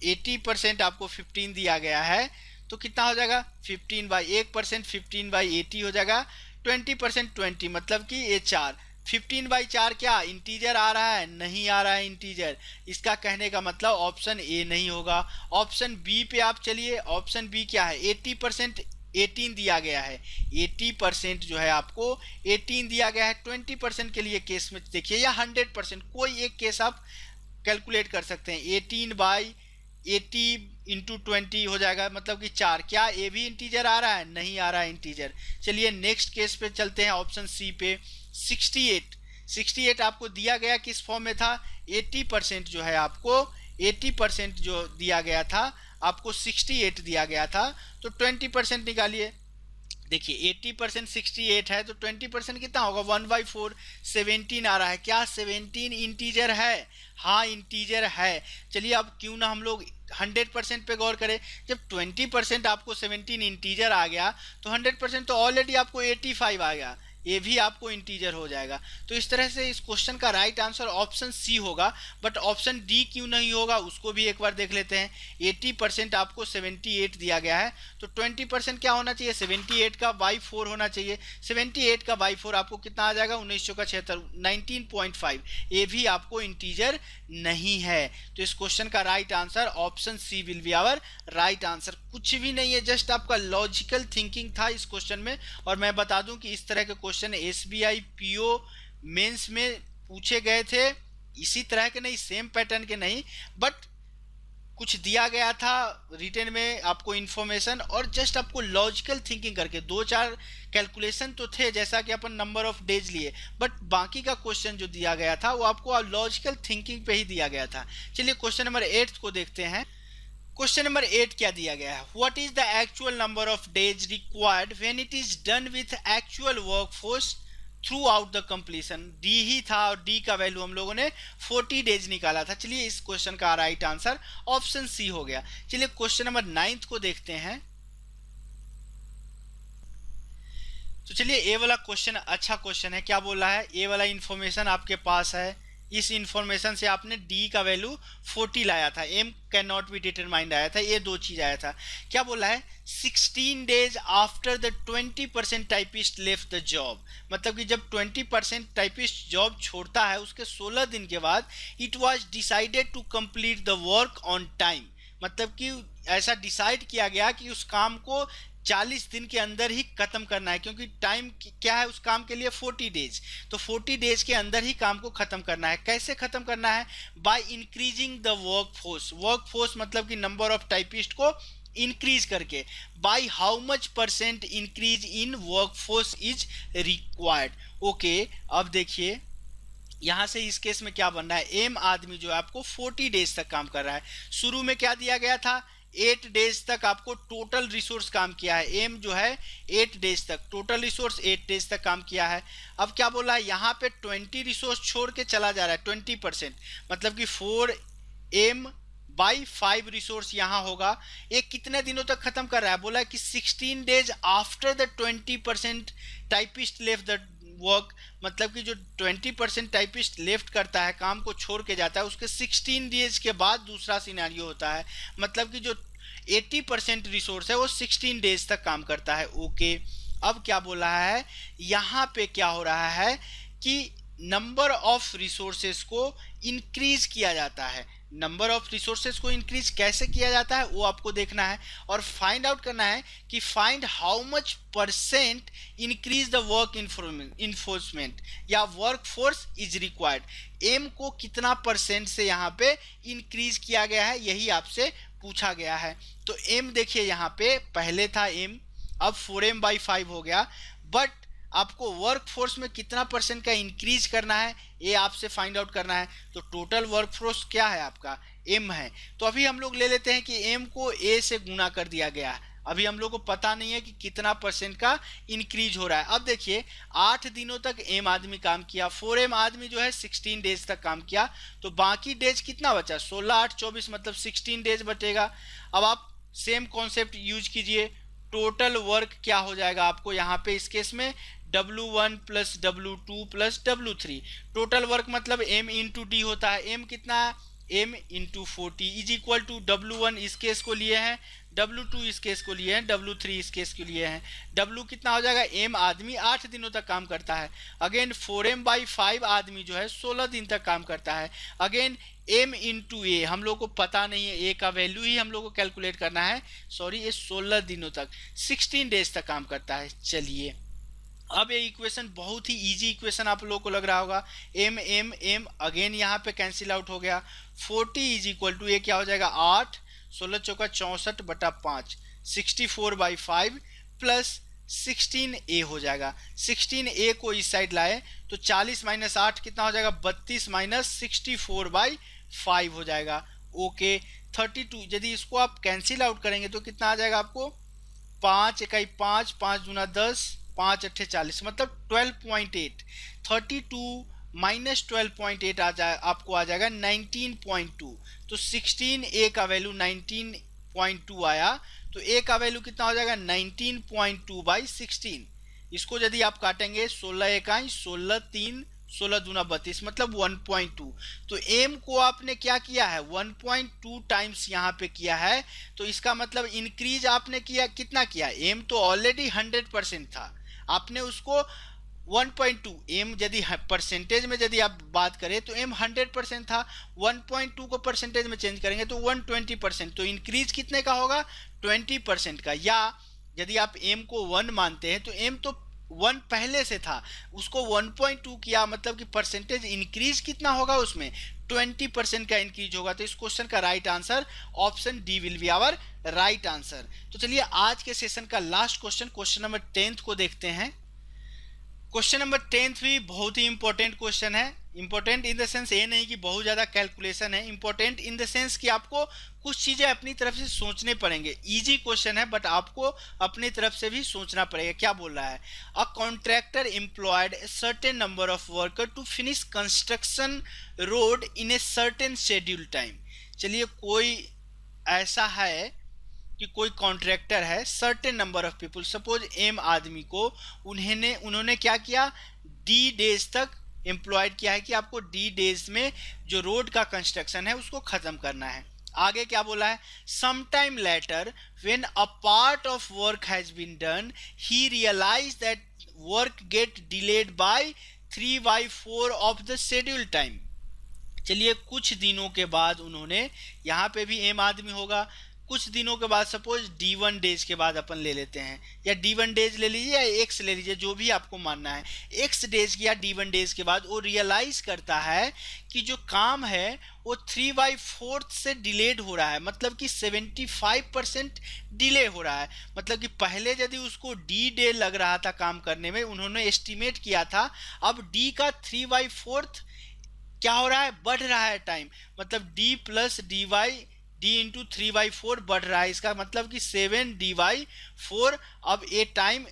80% आपको 15 दिया गया है, तो कितना हो जाएगा, 15/1%, 15/80 हो जाएगा, 20% 20, मतलब कि ये 4, 15/4 क्या इंटीजर आ रहा है, नहीं आ रहा है इंटीजर, इसका कहने का मतलब ऑप्शन ए नहीं होगा। ऑप्शन बी पे आप चलिए, ऑप्शन बी क्या है, 80% 18 दिया गया है, 80% जो है आपको 18 दिया गया है। 20% के लिए केस में देखिए, या 100% कोई एक केस आप कैलकुलेट कर सकते हैं, 18/80 इंटू 20 हो जाएगा, मतलब कि 4, क्या ये भी इंटीजर आ रहा है, नहीं आ रहा है इंटीजर। चलिए नेक्स्ट केस पे चलते हैं, ऑप्शन सी पे, 68 आपको दिया गया किस फॉर्म में था, 80% जो है आपको 80% जो दिया गया था आपको 68 दिया गया था, तो 20% निकालिए। देखिए 80% 68 है तो 20% कितना होगा 1/4 17 आ रहा है। क्या 17 इंटीजर है? हाँ इंटीजर है। चलिए अब क्यों ना हम लोग 100% पे गौर करें। जब 20% आपको 17 इंटीजर आ गया तो 100% तो ऑलरेडी आपको 85 आ गया, ये भी आपको इंटीजर हो जाएगा। तो इस तरह से इस क्वेश्चन का राइट आंसर ऑप्शन सी होगा। बट ऑप्शन डी क्यों नहीं होगा उसको भी एक बार देख लेते हैं। 80% आपको 78 दिया गया है तो 20% क्या होना चाहिए? 78 का बाई 4 होना चाहिए। 78 का बाई 4 आपको कितना आ जाएगा? 1976, 19.5। ये भी आपको इंटीजर नहीं है। तो इस क्वेश्चन का right answer option C will be our right answer. कुछ भी नहीं है, जस्ट आपका लॉजिकल थिंकिंग था इस क्वेश्चन में। और मैं बता दूं कि इस तरह के क्वेश्चन एसबीआई पीओ मेंस में पूछे गए थे, इसी तरह के नहीं, सेम पैटर्न के नहीं, बट कुछ दिया गया था रिटन में आपको इंफॉर्मेशन और जस्ट आपको लॉजिकल थिंकिंग करके 2-4 कैलकुलेशन तो थे जैसा कि अपन नंबर ऑफ डेज लिए, बट बाकी का क्वेश्चन जो दिया गया था वो आपको लॉजिकल थिंकिंग पे ही दिया गया था। चलिए क्वेश्चन नंबर 8 को देखते हैं। क्वेश्चन नंबर 8 क्या दिया गया है? What is the actual number of days required when it is done with actual workforce throughout the completion? D ही था और डी का वैल्यू हम लोगों ने 40 डेज निकाला था। चलिए इस क्वेश्चन का राइट आंसर ऑप्शन सी हो गया। चलिए क्वेश्चन नंबर 9 को देखते हैं। तो चलिए ए वाला क्वेश्चन अच्छा क्वेश्चन है। क्या बोला है? ए वाला इंफॉर्मेशन आपके पास है, इस इंफॉर्मेशन से आपने डी का वैल्यू 40 लाया था, M can not be determined आया था, ये दो चीज आया था। क्या बोला है? 16 days after the 20% typist left the job. मतलब कि जब 20% टाइपिस्ट जॉब छोड़ता है उसके 16 दिन के बाद it was decided to complete the work on time. मतलब कि ऐसा डिसाइड किया गया कि उस काम को 40 दिन के अंदर ही खत्म करना है, क्योंकि टाइम क्या है उस काम के लिए? 40 डेज। तो 40 डेज के अंदर ही काम को खत्म करना है। कैसे खत्म करना है? By increasing the workforce. Workforce मतलब कि नंबर ऑफ टाइपिस्ट को इंक्रीज करके। By how much percent increase in workforce is required. Okay, अब देखिए यहां से इस केस में क्या बन रहा है? एम आदमी जो है आपको 40 डेज तक काम कर रहा है। शुरू में क्या दिया गया था? 8 डेज तक आपको टोटल रिसोर्स काम किया है। एम जो है 8 डेज तक, टोटल रिसोर्स 8 डेज तक काम किया है। अब क्या बोला है? यहाँ पे 20 रिसोर्स छोड़ के चला जा रहा है 20%, मतलब कि 4m बाई 5 रिसोर्स यहाँ होगा। ये कितने दिनों तक खत्म कर रहा है? बोला है कि 16 days after the 20% typist left the work. मतलब कि जो 20% टाइपिस्ट लेफ्ट करता है, काम को छोड़ के जाता है, उसके 16 डेज के बाद दूसरा सिनेरियो होता है। मतलब कि जो 80% रिसोर्स है वो 16 डेज तक काम करता है। ओके, अब क्या बोला है? यहाँ पे क्या हो रहा है कि नंबर ऑफ रिसोर्सेस को इंक्रीज किया जाता है। नंबर ऑफ रिसोर्सेज को इंक्रीज कैसे किया जाता है वो आपको देखना है और फाइंड आउट करना है कि find how much percent increase the work enforcement या work force is required. M को कितना परसेंट से यहाँ पे इंक्रीज किया गया है, यही आपसे पूछा गया है। तो एम देखिए यहाँ पे पहले था एम, अब 4m/5 हो गया, बट आपको वर्क फोर्स में कितना परसेंट का इंक्रीज करना है ये आपसे फाइंड आउट करना है। तो टोटल वर्क फोर्स क्या है आपका? एम है। तो अभी हम लोग ले लेते हैं कि एम को ए से गुना कर दिया गया है। अभी हम लोग को पता नहीं है कि कितना परसेंट का इंक्रीज हो रहा है। अब देखिए 8 दिनों तक एम आदमी काम किया, 4m आदमी जो है 16 डेज तक काम किया, तो बाकी डेज कितना बचा? 16 8 24 मतलब 16 डेज बचेगा। अब आप सेम कॉन्सेप्ट यूज कीजिए। टोटल वर्क क्या हो जाएगा आपको यहाँ पे इस केस में? W1 plus W2 plus W3। Total work मतलब M इंटू डी होता है। M कितना है? M into 40 is equal to W1 इस केस को लिए हैं, W2 इस केस को लिए हैं, W3 इस केस के लिए हैं। W कितना हो जाएगा? M आदमी 8 दिनों तक काम करता है। अगेन 4m/5 आदमी जो है 16 दिन तक काम करता है। अगेन m इंटू ए, हम लोग को पता नहीं है, ए का वैल्यू ही हम लोग को कैलकुलेट करना है। सॉरी, ये 16 दिनों तक 16 डेज तक काम करता है। चलिए अब ये इक्वेशन बहुत ही इजी इक्वेशन आप लोगों को लग रहा होगा। m m m अगेन यहाँ पे कैंसिल आउट हो गया। 40 इज इक्वल टू ये क्या हो जाएगा? 8 16 चौका 64/5 64/5 प्लस 16a हो जाएगा। 16a को इस साइड लाए तो 40 - 8 कितना हो जाएगा? 32 - 64/5 हो जाएगा। ओके, 32 यदि इसको आप कैंसिल आउट करेंगे तो कितना आ जाएगा आपको? 5 इकाई 5, 5 दूना 10, 5 अट्ठे 40, मतलब 12.8। 32 माइनस 12.8 आपको आ जाएगा 19.2। तो 16 ए का वैल्यू 19.2 आया, तो ए का वैल्यू कितना हो जाएगा 19.2 बाई 16। इसको यदि आप काटेंगे 16 इकाई 16 3 16 दूना 32, मतलब 1.2। तो एम को आपने क्या किया है 1.2 टाइम्स यहाँ पे किया है, तो इसका मतलब इंक्रीज आपने किया, कितना किया, एम तो ऑलरेडी 100% था, आपने उसको 1.2, एम यदि परसेंटेज में यदि आप बात करें तो एम 100% था, 1.2 को परसेंटेज में चेंज करेंगे तो 120%, तो इंक्रीज कितने का होगा 20% का। या यदि आप एम को 1 मानते हैं तो एम तो 1 पहले से था, उसको 1.2 किया, मतलब कि परसेंटेज इंक्रीज कितना होगा उसमें 20% का इंक्रीज होगा। तो इस क्वेश्चन का right answer option D will be our right answer. तो चलिए आज के सेशन का लास्ट क्वेश्चन, क्वेश्चन नंबर 10 को देखते हैं। क्वेश्चन नंबर 10 भी बहुत ही इंपॉर्टेंट क्वेश्चन है। इंपॉर्टेंट इन द सेंस ये नहीं कि बहुत ज़्यादा कैलकुलेशन है, इंपॉर्टेंट इन द सेंस कि आपको कुछ चीज़ें अपनी तरफ से सोचने पड़ेंगे। इजी क्वेश्चन है बट आपको अपनी तरफ से भी सोचना पड़ेगा। क्या बोल रहा है, a contractor employed a certain number of worker to finish construction road in a certain schedule time. चलिए कोई ऐसा है कि कोई कॉन्ट्रैक्टर है, certain number of people, suppose M आदमी को उन्होंने क्या किया, डी डेज तक एम्प्लॉयड किया है कि आपको डी डेज में जो रोड का कंस्ट्रक्शन है उसको खत्म करना है। आगे क्या बोला है, some time later when a part of work has been done he realize that work get delayed by 3/4 of the schedule time. चलिए कुछ दिनों के बाद उन्होंने, यहाँ पे भी एम आदमी होगा, कुछ दिनों के बाद, सपोज D1 डेज के बाद अपन ले लेते हैं, या D1 डेज ले लीजिए या एक्स ले लीजिए, जो भी आपको मानना है, एक्स डेज या D1 डेज के बाद वो रियलाइज करता है कि जो काम है वो 3/4 से डिलेड हो रहा है, मतलब कि 75% डिले हो रहा है। मतलब कि पहले यदि उसको D डे लग रहा था काम करने में, उन्होंने एस्टिमेट किया था, अब D का 3/4 क्या हो रहा है, बढ़ रहा है टाइम, मतलब D प्लस D इंटू 3/4 बढ़ रहा है। इसका मतलब कि 7D/4 अब ये टाइम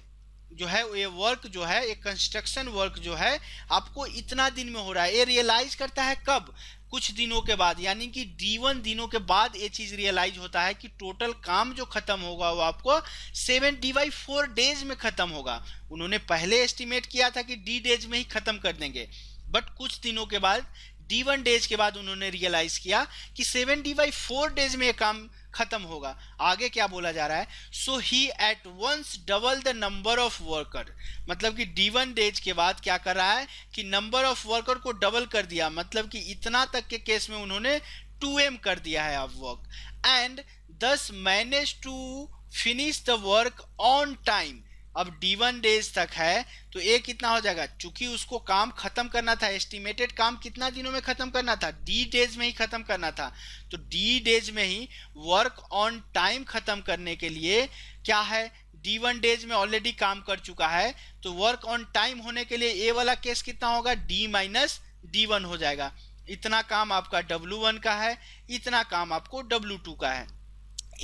जो है, ये वर्क जो है, ये कंस्ट्रक्शन वर्क जो है आपको इतना दिन में हो रहा है। ये रियलाइज करता है कब, कुछ दिनों के बाद, यानी कि D1 दिनों के बाद ये चीज रियलाइज होता है कि टोटल काम जो खत्म होगा वो आपको 7D/4 डेज में खत्म होगा। उन्होंने पहले एस्टिमेट किया था कि D डेज में ही खत्म कर देंगे, बट कुछ दिनों के बाद D1 डेज के बाद उन्होंने रियलाइज किया कि 7D/4 डेज में ये काम खत्म होगा। आगे क्या बोला जा रहा है, so he at once double the number of worker, मतलब कि D1 डेज के बाद क्या कर रहा है कि नंबर ऑफ वर्कर को डबल कर दिया, मतलब कि इतना तक के केस में उन्होंने 2M कर दिया है अब work, and thus manage to finish the work on time. अब D1 डेज तक है तो ये कितना हो जाएगा, चूंकि उसको काम खत्म करना था, एस्टिमेटेड काम कितना दिनों में खत्म करना था, D डेज में ही खत्म करना था, तो D डेज में ही वर्क ऑन टाइम खत्म करने के लिए क्या है, D1 डेज में ऑलरेडी काम कर चुका है, तो वर्क ऑन टाइम होने के लिए ये वाला केस कितना होगा, D माइनस D1 हो जाएगा। इतना काम आपका W1 का है, इतना काम आपको W2 का है।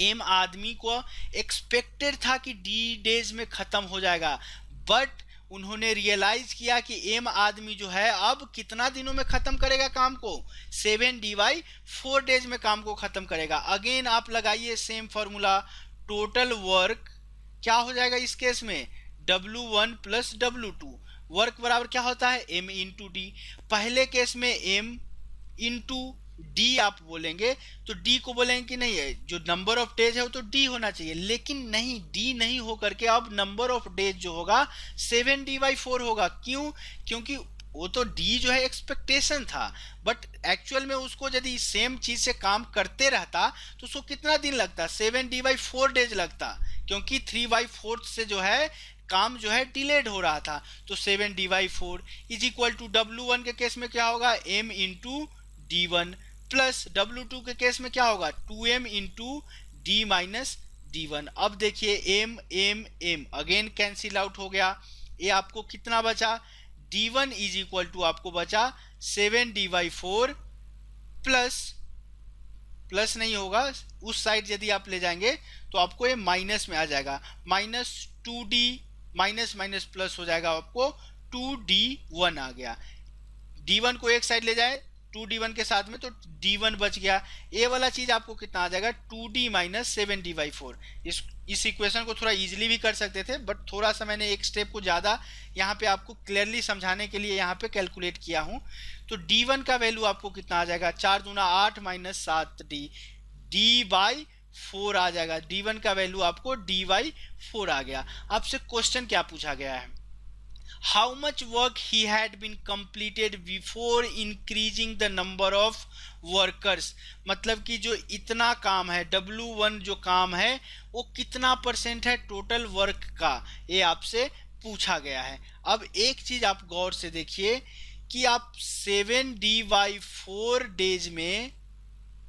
एम आदमी को एक्सपेक्टेड था कि D डेज में खत्म हो जाएगा, बट उन्होंने रियलाइज किया कि एम आदमी जो है अब कितना दिनों में खत्म करेगा काम को, 7D/4 डेज में काम को खत्म करेगा। अगेन आप लगाइए सेम फॉर्मूला, टोटल वर्क क्या हो जाएगा इस केस में, W1 प्लस W2, वर्क बराबर क्या होता है, M इंटू D। पहले केस में M इंटू डी आप बोलेंगे तो डी को बोलेंगे कि नहीं है, जो नंबर ऑफ डेज है वो तो डी होना चाहिए, लेकिन नहीं, डी नहीं हो करके अब नंबर ऑफ डेज जो होगा 7D/4 होगा। क्यों, क्योंकि वो तो डी जो है एक्सपेक्टेशन था, बट एक्चुअल में उसको यदि सेम चीज से काम करते रहता तो उसको कितना दिन लगता, 7D/4 डेज लगता, क्योंकि 3/4 से जो है काम जो है डिलेड हो रहा था। तो 7D/4 is equal to W1 के केस में क्या होगा, M into D1 plus W2 के केस में क्या होगा, 2M into D minus D1। अब देखिए M M M again cancel out हो गया, ये आपको कितना बचा, D1 इज इक्वल टू आपको बचा 7D/4 प्लस प्लस नहीं होगा, उस साइड यदि आप ले जाएंगे तो आपको ये माइनस में आ जाएगा, -2d माइनस माइनस प्लस हो जाएगा, आपको 2d1 आ गया। d1 को एक साइड ले जाए 2d1 के साथ में तो d1 बच गया। ये वाला चीज आपको कितना आ जाएगा 2d माइनस 7d/4। इस इक्वेशन को थोड़ा इजीली भी कर सकते थे, बट थोड़ा सा मैंने एक स्टेप को ज़्यादा यहाँ पे आपको क्लियरली समझाने के लिए यहाँ पे कैलकुलेट किया हूँ। तो d1 का वैल्यू आपको कितना आ जाएगा 4 दूना 8 माइनस 7d, d/4 आ जाएगा। d1 का वैल्यू आपको d/4 आ गया। आपसे क्वेश्चन क्या पूछा गया है, how much work he had been completed before increasing the number of workers। मतलब कि जो इतना काम है W1 जो काम है वो कितना % है टोटल वर्क का, ये आपसे पूछा गया है। अब एक चीज आप गौर से देखिए कि आप 7d/4 डेज में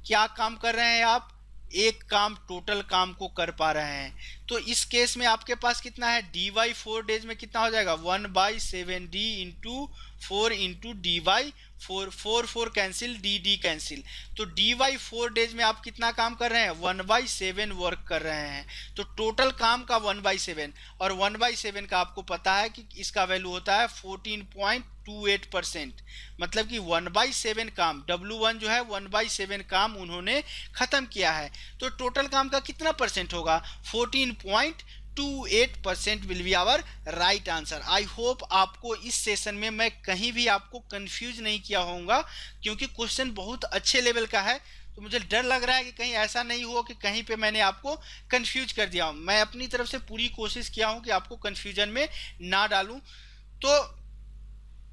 क्या काम कर रहे हैं, आप एक काम टोटल काम को कर पा रहे हैं। तो इस केस में आपके पास कितना है d/4 डेज में कितना हो जाएगा 1/7d into 4 into d/4, 4 cancel, d cancel. तो d/4 डेज में आप कितना काम कर रहे हैं 1/7 वर्क कर रहे हैं। तो टोटल काम का 1/7 और 1/7 का आपको पता है कि इसका वैल्यू होता है 14.28%। मतलब कि 1/7 काम W1 जो है 1/7 काम उन्होंने खत्म किया है। तो टोटल काम का कितना % होगा 14.28% will be our right answer. I hope आपको इस सेशन में मैं कहीं भी आपको कंफ्यूज नहीं किया होऊंगा, क्योंकि क्वेश्चन बहुत अच्छे लेवल का है। तो मुझे डर लग रहा है कि कहीं ऐसा नहीं हो कि कहीं पे मैंने आपको कंफ्यूज कर दिया हूं। मैं अपनी तरफ से पूरी कोशिश किया हूं कि आपको कंफ्यूजन में ना डालूं। तो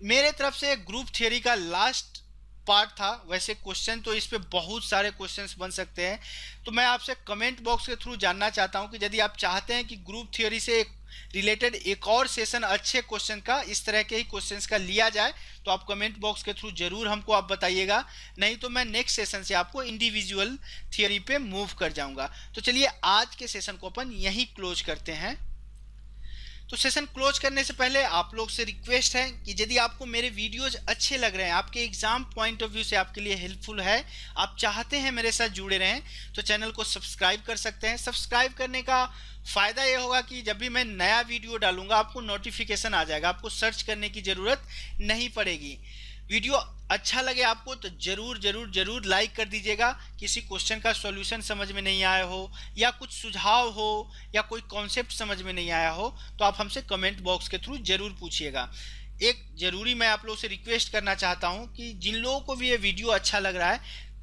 मेरे तरफ से ग्रुप थ्योरी का लास्ट पार्ट था। वैसे क्वेश्चन तो इस पे बहुत सारे क्वेश्चंस बन सकते हैं, तो मैं आपसे कमेंट बॉक्स के थ्रू जानना चाहता हूं कि यदि आप चाहते हैं कि ग्रुप थ्योरी से रिलेटेड एक और सेशन अच्छे क्वेश्चन का, इस तरह के ही क्वेश्चंस का लिया जाए, तो आप कमेंट बॉक्स के थ्रू जरूर हमको आप बताइएगा। नहीं तो मैं नेक्स्ट सेशन से आपको इंडिविजुअल थियोरी पे मूव कर जाऊंगा। तो चलिए आज के सेशन को अपन यहीं क्लोज करते हैं। तो सेशन क्लोज करने से पहले आप लोग से रिक्वेस्ट है कि यदि आपको मेरे वीडियोज अच्छे लग रहे हैं, आपके एग्जाम पॉइंट ऑफ व्यू से आपके लिए हेल्पफुल है, आप चाहते हैं मेरे साथ जुड़े रहें, तो चैनल को सब्सक्राइब कर सकते हैं। सब्सक्राइब करने का फ़ायदा ये होगा कि जब भी मैं नया वीडियो डालूंगा आपको नोटिफिकेशन आ जाएगा, आपको सर्च करने की ज़रूरत नहीं पड़ेगी। वीडियो अच्छा लगे आपको तो जरूर जरूर जरूर लाइक कर दीजिएगा। किसी क्वेश्चन का सॉल्यूशन समझ में नहीं आया हो, या कुछ सुझाव हो, या कोई कॉन्सेप्ट समझ में नहीं आया हो, तो आप हमसे कमेंट बॉक्स के थ्रू जरूर पूछिएगा। एक जरूरी मैं आप लोगों से रिक्वेस्ट करना चाहता हूं कि जिन लोगों को भी ये वीडियो अच्छा लग रहा है,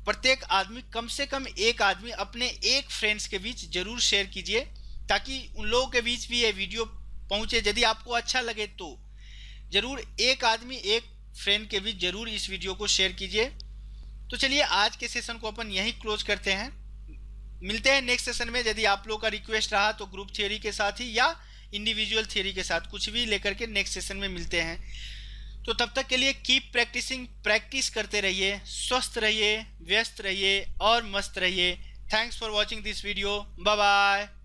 प्रत्येक आदमी कम से कम एक आदमी अपने एक फ्रेंड्स के बीच जरूर शेयर कीजिए, ताकि उन लोगों के बीच भी ये वीडियो पहुंचे। यदि आपको अच्छा लगे तो जरूर एक आदमी एक फ्रेंड के बीच जरूर इस वीडियो को शेयर कीजिए। तो चलिए आज के सेशन को अपन यहीं क्लोज करते हैं। मिलते हैं नेक्स्ट सेशन में। यदि आप लोग का रिक्वेस्ट रहा तो ग्रुप थ्योरी के साथ ही या इंडिविजुअल थ्योरी के साथ कुछ भी लेकर के नेक्स्ट सेशन में मिलते हैं। तो तब तक के लिए कीप प्रैक्टिसिंग, प्रैक्टिस करते रहिए, स्वस्थ रहिए, व्यस्त रहिए और मस्त रहिए। Thanks for watching this video. Bye bye.